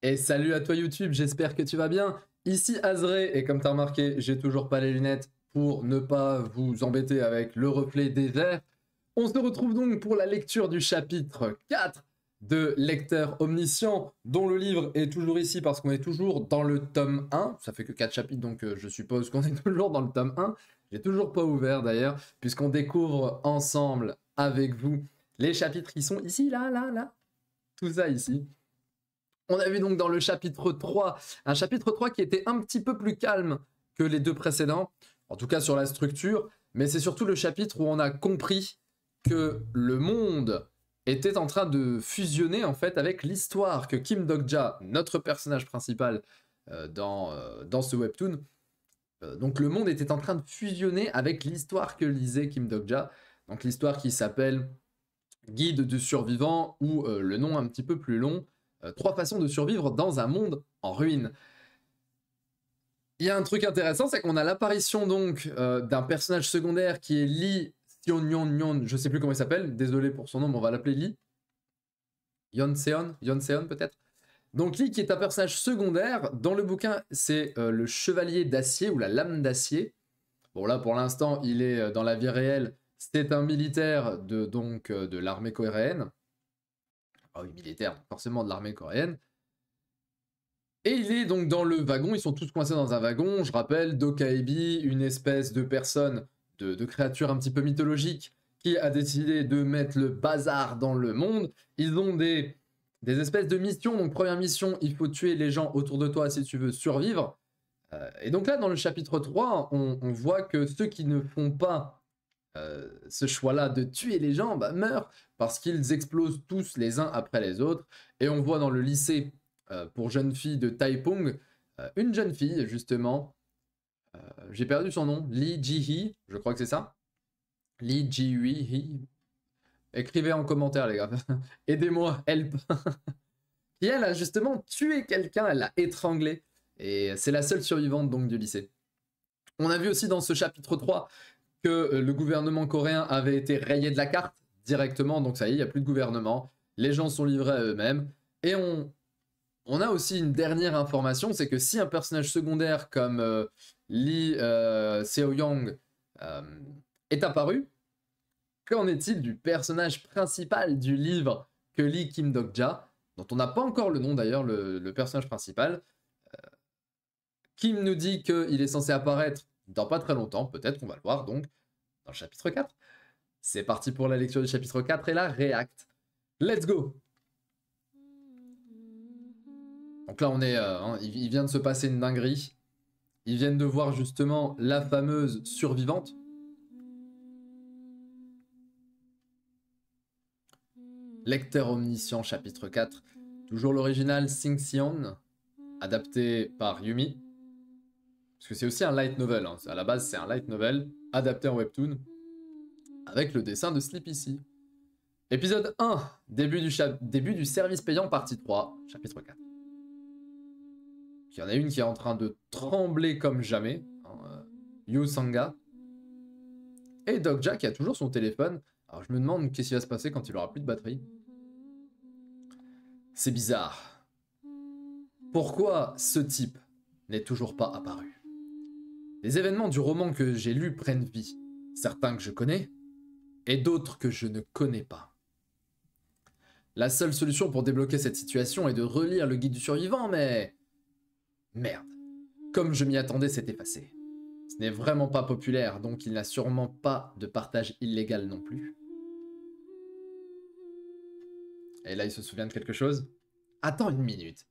Et salut à toi YouTube, j'espère que tu vas bien. Ici Azré, et comme tu as remarqué, j'ai toujours pas les lunettes pour ne pas vous embêter avec le reflet des verres. On se retrouve donc pour la lecture du chapitre 4 de Lecteur Omniscient, dont le livre est toujours ici parce qu'on est toujours dans le tome 1. Ça fait que 4 chapitres, donc je suppose qu'on est toujours dans le tome 1. J'ai toujours pas ouvert d'ailleurs, puisqu'on découvre ensemble avec vous les chapitres qui sont ici, là. Tout ça ici. On a vu donc dans le chapitre 3, un chapitre 3 qui était un petit peu plus calme que les deux précédents, en tout cas sur la structure, mais c'est surtout le chapitre où on a compris que le monde était en train de fusionner en fait avec l'histoire que Kim Dok-ja, notre personnage principal dans ce webtoon, donc le monde était en train de fusionner avec l'histoire que lisait Kim Dok-ja, donc l'histoire qui s'appelle Guide du survivant, ou le nom un petit peu plus long, 3 façons de survivre dans un monde en ruine. Il y a un truc intéressant, c'est qu'on a l'apparition donc d'un personnage secondaire qui est Lee Sion-Nyon, je sais plus comment il s'appelle, désolé pour son nom, mais on va l'appeler Lee. Yeon-Seon peut-être. Donc Lee qui est un personnage secondaire, dans le bouquin c'est le chevalier d'acier ou la lame d'acier. Bon là pour l'instant il est dans la vie réelle, c'est un militaire de l'armée coréenne. Ah oui, militaire, forcément de l'armée coréenne. Et il est donc dans le wagon, ils sont tous coincés dans un wagon. Je rappelle, Dokaebi, une espèce de personne, de créature un petit peu mythologique, qui a décidé de mettre le bazar dans le monde. Ils ont des espèces de missions. Donc première mission, il faut tuer les gens autour de toi si tu veux survivre. Et donc là, dans le chapitre 3, on voit que ceux qui ne font pas ce choix-là de tuer les gens meurent parce qu'ils explosent tous les uns après les autres. Et on voit dans le lycée pour jeunes filles de Taipong, une jeune fille justement, j'ai perdu son nom, Lee Ji-hee, je crois que c'est ça. Lee Ji-hee. Écrivez en commentaire les gars, aidez-moi, help. Et elle a justement tué quelqu'un, elle l'a étranglé. Et c'est la seule survivante donc du lycée. On a vu aussi dans ce chapitre 3 que le gouvernement coréen avait été rayé de la carte directement, donc ça y est, il n'y a plus de gouvernement, les gens sont livrés à eux-mêmes, et on a aussi une dernière information, c'est que si un personnage secondaire comme Lee Seo-young est apparu, qu'en est-il du personnage principal du livre que lit Kim Dok-ja, dont on n'a pas encore le nom d'ailleurs, le personnage principal. Kim nous dit qu'il est censé apparaître dans pas très longtemps, peut-être qu'on va le voir donc dans le chapitre 4. C'est parti pour la lecture du chapitre 4 et la react. Let's go! Donc là on est, il vient de se passer une dinguerie. Ils viennent de voir justement la fameuse survivante. Lecteur Omniscient chapitre 4. Toujours l'original Sing Sion, adapté par Yumi. Parce que c'est aussi un light novel, hein. À la base c'est un light novel, adapté en webtoon, avec le dessin de Sleepy Sea. Épisode 1, début du service payant, partie 3, chapitre 4. Il y en a une qui est en train de trembler comme jamais, hein, Yu Sanga. Et Dok-ja qui a toujours son téléphone. Alors je me demande qu'est-ce qui va se passer quand il aura plus de batterie. C'est bizarre. Pourquoi ce type n'est toujours pas apparu? Les événements du roman que j'ai lu prennent vie. Certains que je connais, et d'autres que je ne connais pas. La seule solution pour débloquer cette situation est de relire le guide du survivant, mais... Merde. Comme je m'y attendais, c'est effacé. Ce n'est vraiment pas populaire, donc il n'a sûrement pas de partage illégal non plus. Et là, il se souvient de quelque chose. Attends une minute.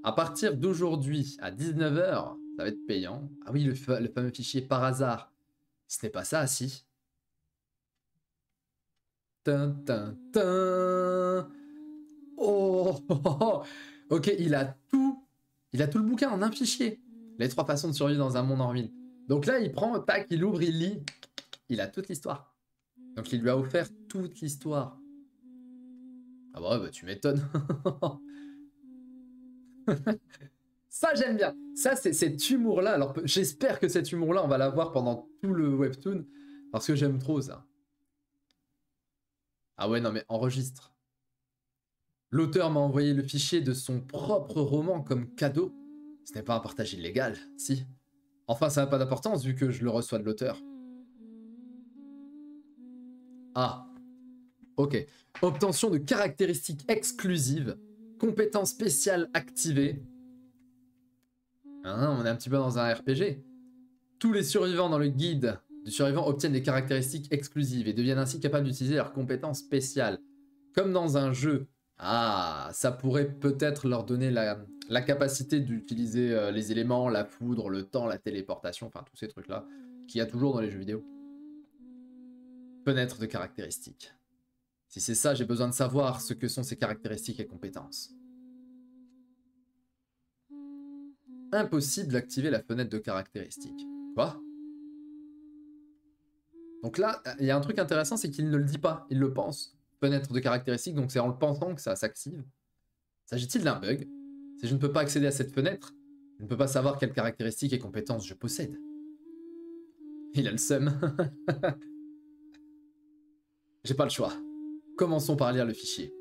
À partir d'aujourd'hui, à 19h, ça va être payant. Ah oui, le fameux fichier par hasard. Ce n'est pas ça, si. Oh, ok, il a tout le bouquin en un fichier. Les 3 façons de survivre dans un monde en ruine. Donc là, il prend, tac, il ouvre, il lit. Il a toute l'histoire. Donc il lui a offert toute l'histoire. Ah bah tu m'étonnes. Ça, j'aime bien. Ça, c'est cet humour-là. Alors j'espère que cet humour-là, on va l'avoir pendant tout le webtoon. Parce que j'aime trop ça. Ah ouais, non mais enregistre. L'auteur m'a envoyé le fichier de son propre roman comme cadeau. Ce n'est pas un partage illégal, si. Enfin, ça n'a pas d'importance vu que je le reçois de l'auteur. Ah. Ok. Obtention de caractéristiques exclusives. Compétences spéciales activées. Hein, on est un petit peu dans un RPG. Tous les survivants dans le guide du survivant obtiennent des caractéristiques exclusives et deviennent ainsi capables d'utiliser leurs compétences spéciales. Comme dans un jeu. Ah, ça pourrait peut-être leur donner la capacité d'utiliser les éléments, la foudre, le temps, la téléportation, enfin tous ces trucs-là qu'il y a toujours dans les jeux vidéo. Fenêtre de caractéristiques. Si c'est ça, j'ai besoin de savoir ce que sont ces caractéristiques et compétences. Impossible d'activer la fenêtre de caractéristiques. Quoi? Donc là, il y a un truc intéressant, c'est qu'il ne le dit pas, il le pense. Fenêtre de caractéristiques, donc c'est en le pensant que ça s'active. S'agit-il d'un bug? Si je ne peux pas accéder à cette fenêtre, je ne peux pas savoir quelles caractéristiques et compétences je possède. Il a le seum. J'ai pas le choix. Commençons par lire le fichier.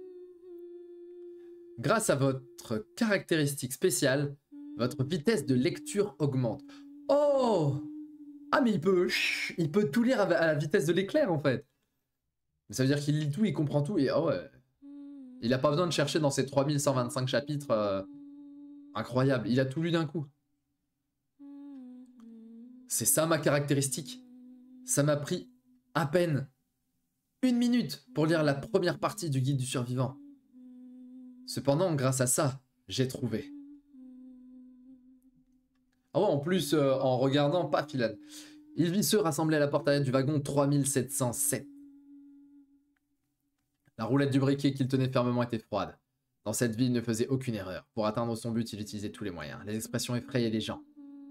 Grâce à votre caractéristique spéciale, votre vitesse de lecture augmente. Oh! Ah mais il peut tout lire à la vitesse de l'éclair en fait. Ça veut dire qu'il lit tout, il comprend tout et oh ouais. Il a pas besoin de chercher dans ses 3125 chapitres. Incroyable, il a tout lu d'un coup. C'est ça ma caractéristique. Ça m'a pris à peine 1 minute pour lire la première partie du guide du survivant. Cependant, grâce à ça, j'ai trouvé. Ah ouais, en plus, en regardant, paf, il vit ceux rassemblés à la porte arrière du wagon 3707. La roulette du briquet qu'il tenait fermement était froide. Dans cette vie, il ne faisait aucune erreur. Pour atteindre son but, il utilisait tous les moyens. Les expressions effrayaient les gens.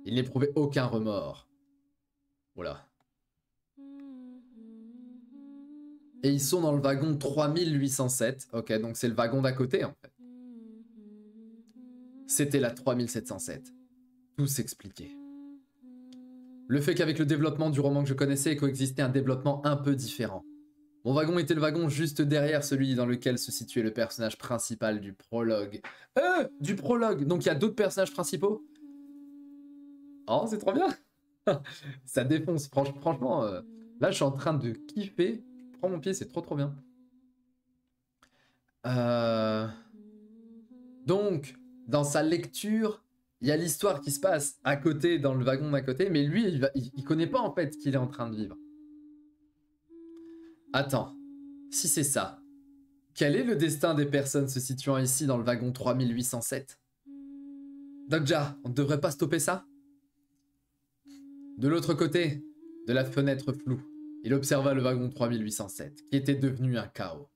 Il n'éprouvait aucun remords. Voilà. Et ils sont dans le wagon 3807. Ok, donc c'est le wagon d'à côté, en fait. C'était la 3707. Tout s'expliquait. Le fait qu'avec le développement du roman que je connaissais, coexistait un développement un peu différent. Mon wagon était le wagon juste derrière celui dans lequel se situait le personnage principal du prologue. Du prologue. Donc il y a d'autres personnages principaux. Oh, c'est trop bien. Ça défonce. Franchement, là, je suis en train de kiffer. Je prends mon pied, c'est trop bien. Donc, dans sa lecture, il y a l'histoire qui se passe à côté, dans le wagon d'à côté, mais lui, il connaît pas en fait ce qu'il est en train de vivre. Attends, si c'est ça, quel est le destin des personnes se situant ici dans le wagon 3807? Dokja, on ne devrait pas stopper ça? De l'autre côté, de la fenêtre floue, il observa le wagon 3807, qui était devenu un chaos.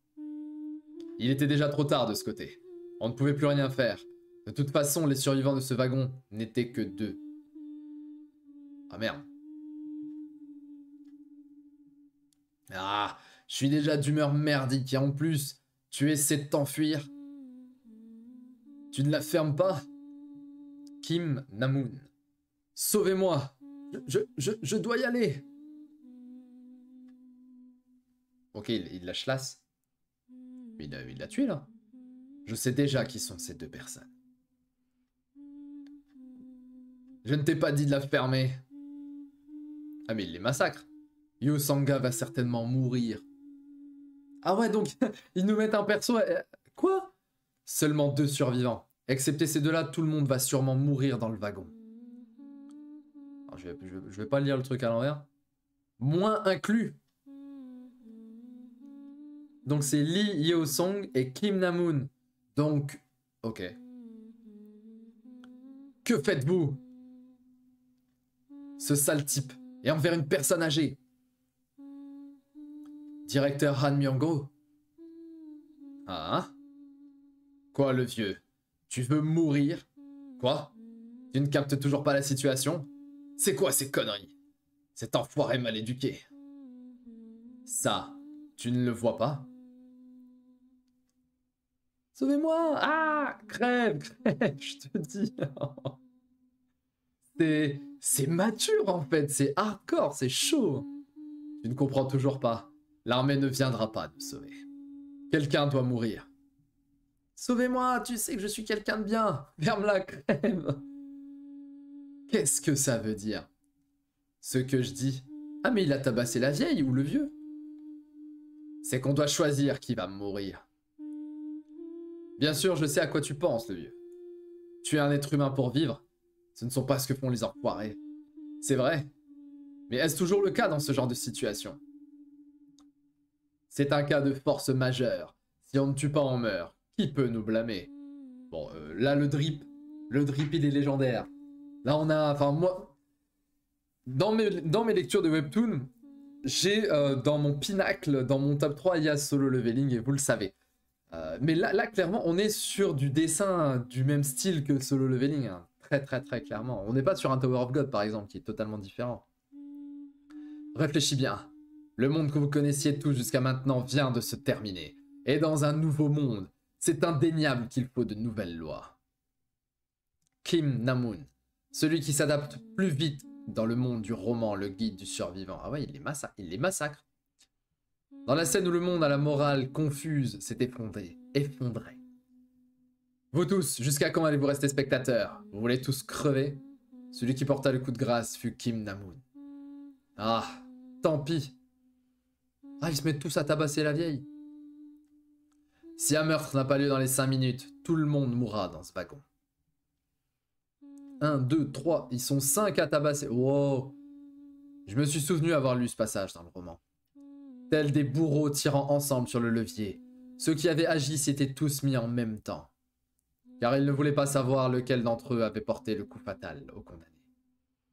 Il était déjà trop tard de ce côté. On ne pouvait plus rien faire. De toute façon, les survivants de ce wagon n'étaient que 2. Ah merde. Ah, je suis déjà d'humeur merdique et en plus, tu essaies de t'enfuir. Tu ne la fermes pas? Kim Namoon. Sauvez-moi. Je dois y aller. Ok, il la chlasse. Il l'a tué là. Je sais déjà qui sont ces 2 personnes. Je ne t'ai pas dit de la fermer. Ah mais il les massacre. Yosanga va certainement mourir. Ah ouais, donc ils nous mettent un perso... Quoi? Seulement 2 survivants. Excepté ces 2-là, tout le monde va sûrement mourir dans le wagon. Alors, je vais pas lire le truc à l'envers. Moins inclus. Donc c'est Lee Yeosong et Kim Namoon. Donc, ok. Que faites-vous? Ce sale type est envers une personne âgée. Directeur Han Myung-go. Ah? Quoi, le vieux? Tu veux mourir? Quoi? Tu ne captes toujours pas la situation? C'est quoi ces conneries? Cet enfoiré mal éduqué. Ça, tu ne le vois pas? Sauvez-moi! Ah! Crève, je te dis. C'est mature en fait, c'est hardcore, c'est chaud. Tu ne comprends toujours pas. L'armée ne viendra pas nous sauver. Quelqu'un doit mourir. Sauvez-moi, tu sais que je suis quelqu'un de bien. Ferme-la, crève. Qu'est-ce que ça veut dire? Ce que je dis. Ah mais il a tabassé la vieille ou le vieux? C'est qu'on doit choisir qui va mourir. Bien sûr, je sais à quoi tu penses, le vieux. Tu es un être humain pour vivre. Ce ne sont pas ce que font les enfoirés. C'est vrai. Mais est-ce toujours le cas dans ce genre de situation? C'est un cas de force majeure. Si on ne tue pas, on meurt. Qui peut nous blâmer? Bon, là, le drip, il est légendaire. Là, on a... Enfin, moi... Dans mes lectures de Webtoon, j'ai dans mon pinacle, dans mon top 3, il y a Solo Leveling, et vous le savez. Mais là, clairement, on est sur du dessin du même style que Solo Leveling. Hein. Très, très, très clairement. On n'est pas sur un Tower of God, par exemple, qui est totalement différent. Réfléchis bien. Le monde que vous connaissiez tous jusqu'à maintenant vient de se terminer. Et dans un nouveau monde, c'est indéniable qu'il faut de nouvelles lois. Kim Namun, celui qui s'adapte plus vite dans le monde du roman, le guide du survivant. Ah ouais, il les massacre. Dans la scène où le monde à la morale confuse s'est effondré. Vous tous, jusqu'à quand allez-vous rester spectateurs? Vous voulez tous crever? Celui qui porta le coup de grâce fut Kim Namun. Ah, tant pis. Ah, ils se mettent tous à tabasser la vieille. Si un meurtre n'a pas lieu dans les 5 minutes, tout le monde mourra dans ce wagon. 1, 2, 3, ils sont 5 à tabasser. Wow. Je me suis souvenu avoir lu ce passage dans le roman. Tels des bourreaux tirant ensemble sur le levier, ceux qui avaient agi s'étaient tous mis en même temps. Car ils ne voulaient pas savoir lequel d'entre eux avait porté le coup fatal au condamné.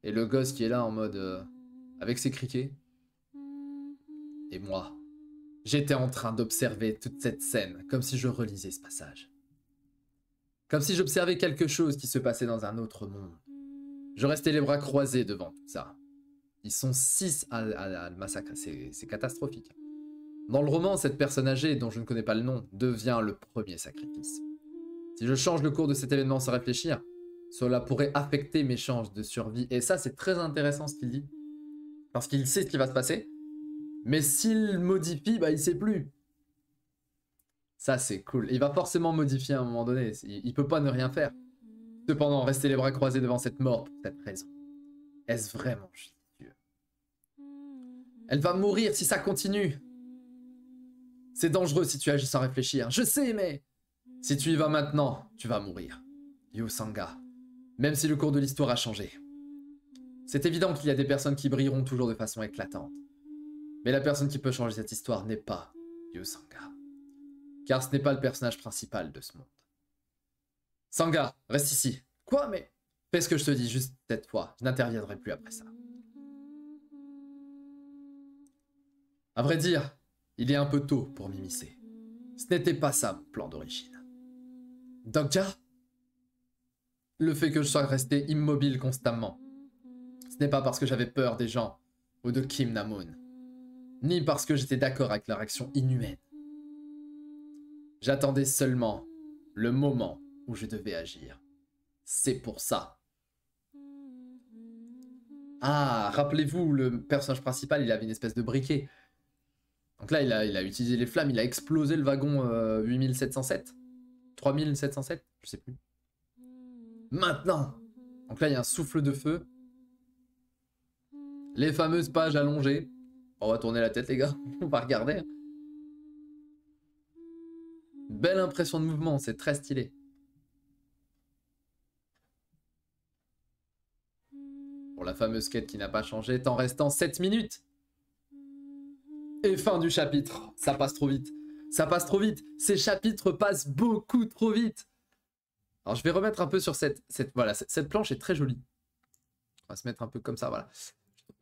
Et le gosse qui est là en mode... avec ses criquets. Et moi, j'étais en train d'observer toute cette scène comme si je relisais ce passage. Comme si j'observais quelque chose qui se passait dans un autre monde. Je restais les bras croisés devant tout ça. Ils sont 6 à le massacrer, c'est catastrophique. Dans le roman, cette personne âgée, dont je ne connais pas le nom, devient le premier sacrifice. Si je change le cours de cet événement sans réfléchir, cela pourrait affecter mes chances de survie. Et ça, c'est très intéressant ce qu'il dit. Parce qu'il sait ce qui va se passer. Mais s'il modifie, bah il sait plus. Ça, c'est cool. Il va forcément modifier à un moment donné. Il peut pas ne rien faire. Cependant, rester les bras croisés devant cette mort pour cette raison. Est-ce vraiment judicieux? Elle va mourir si ça continue. C'est dangereux si tu agis sans réfléchir. Je sais, mais... Si tu y vas maintenant, tu vas mourir. Yu Sanga. Même si le cours de l'histoire a changé. C'est évident qu'il y a des personnes qui brilleront toujours de façon éclatante. Mais la personne qui peut changer cette histoire n'est pas Yu Sanga. Car ce n'est pas le personnage principal de ce monde. Sanga, reste ici. Quoi, mais... Fais ce que je te dis juste cette fois. Je n'interviendrai plus après ça. À vrai dire, il est un peu tôt pour m'immiscer. Ce n'était pas ça mon plan d'origine. Dokja? Le fait que je sois resté immobile constamment. Ce n'est pas parce que j'avais peur des gens ou de Kim Namun, ni parce que j'étais d'accord avec leur action inhumaine. J'attendais seulement le moment où je devais agir. C'est pour ça. Ah, rappelez-vous, le personnage principal, il avait une espèce de briquet. Donc là, il a utilisé les flammes, il a explosé le wagon 8707. 3707, je sais plus. Maintenant. Donc là, il y a un souffle de feu. Les fameuses pages allongées. On va tourner la tête, les gars. On va regarder. Belle impression de mouvement, c'est très stylé. Pour la fameuse quête qui n'a pas changé, t'en restant 7 minutes. Et fin du chapitre. Ça passe trop vite. Ça passe trop vite. Ces chapitres passent beaucoup trop vite. Alors je vais remettre un peu sur voilà, cette planche est très jolie. On va se mettre un peu comme ça, voilà.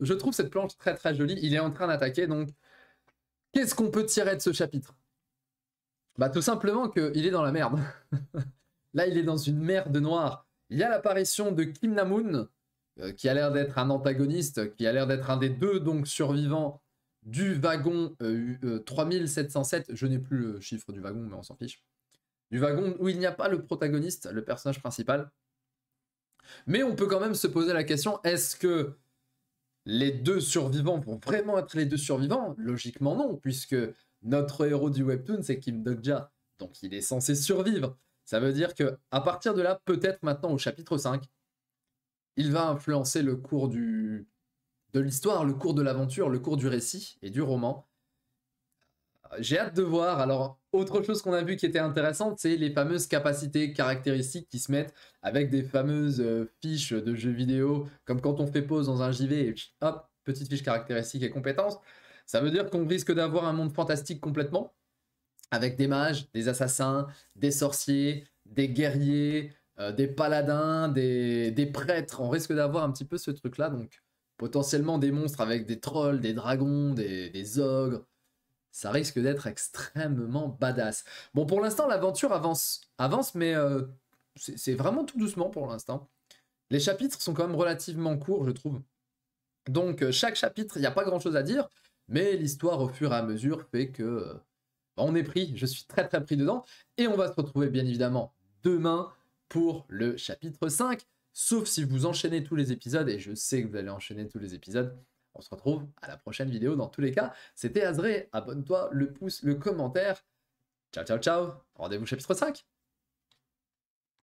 Je trouve cette planche très très jolie. Il est en train d'attaquer, donc... Qu'est-ce qu'on peut tirer de ce chapitre? Bah tout simplement qu'il est dans la merde. Là, il est dans une merde noire. Il y a l'apparition de Kim Namun, qui a l'air d'être un antagoniste, qui a l'air d'être un des deux donc survivants du wagon 3707. Je n'ai plus le chiffre du wagon, mais on s'en fiche. Du wagon où il n'y a pas le protagoniste, le personnage principal. Mais on peut quand même se poser la question, est-ce que les deux survivants vont vraiment être les deux survivants? Logiquement non, puisque notre héros du webtoon, c'est Kim Dokja. donc il est censé survivre. Ça veut dire que à partir de là, peut-être maintenant au chapitre 5, il va influencer le cours de l'histoire, le cours de l'aventure, le cours du récit et du roman. J'ai hâte de voir. Alors, autre chose qu'on a vu qui était intéressante, c'est les fameuses capacités caractéristiques qui se mettent avec des fameuses fiches de jeux vidéo, comme quand on fait pause dans un JV et hop, petite fiche caractéristique et compétences. Ça veut dire qu'on risque d'avoir un monde fantastique complètement, avec des mages, des assassins, des sorciers, des guerriers, des paladins, des prêtres. On risque d'avoir un petit peu ce truc-là, donc potentiellement des monstres avec des trolls, des dragons, des ogres. Ça risque d'être extrêmement badass. Bon, pour l'instant, l'aventure avance, mais c'est vraiment tout doucement pour l'instant. Les chapitres sont quand même relativement courts, je trouve. Donc, chaque chapitre, il n'y a pas grand-chose à dire, mais l'histoire, au fur et à mesure, fait que on est pris. Je suis très très pris dedans. Et on va se retrouver, bien évidemment, demain pour le chapitre 5. Sauf si vous enchaînez tous les épisodes, et je sais que vous allez enchaîner tous les épisodes. On se retrouve à la prochaine vidéo. Dans tous les cas, c'était Azré. Abonne-toi, le pouce, le commentaire. Ciao, ciao, ciao. Rendez-vous chapitre 5.